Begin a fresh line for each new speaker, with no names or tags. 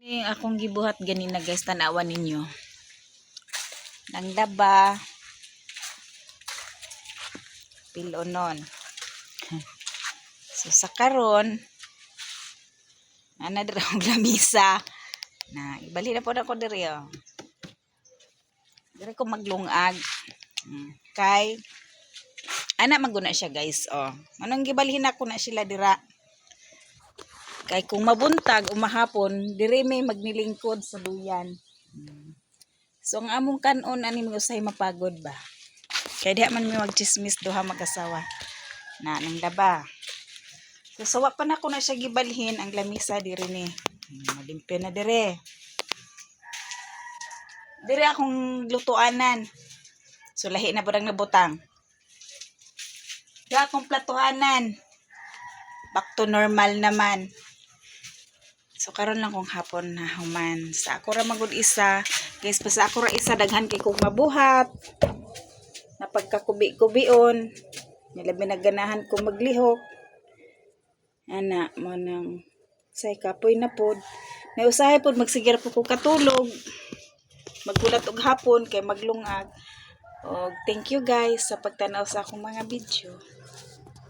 Ini akong gibuhat ganina guys, tanawan ninyo. Nang daba. Pilonon. So sa karon, ana dira og lamisa. Na ibali na po ako diri oh. Diri ko maglungag. Kay ana maguna siya guys oh. Anong gibalhin ako na sila dira. Kay kung mabuntag o mahapon, dire may magnilingkod sa duyan. So ang among kanon ani mo usay mapagod ba. Kay diha man mi magchismis duha mag-asawa. Na nang daba. So sawa pa na ko na siya gibalhin ang lamisa dire ni. Malimpyo na dire. Dire akong lutuanan. So lahi na parang nabutang. Dire akong platuhanan. Back to normal naman. So karon lang kung hapon na human. Sa ako ra magud isa. Guys, pa sa ako ra isa daghan kay kog mabuhat. Na pagkakubi-kubion. Nilabi naganahan ko maglihok. Ana mo nang say kapoy na pod. May usahay pod magsigir po ko katulog. Magbulat og hapon kay maglungag. Og thank you guys sa pagtanaw sa akong mga video.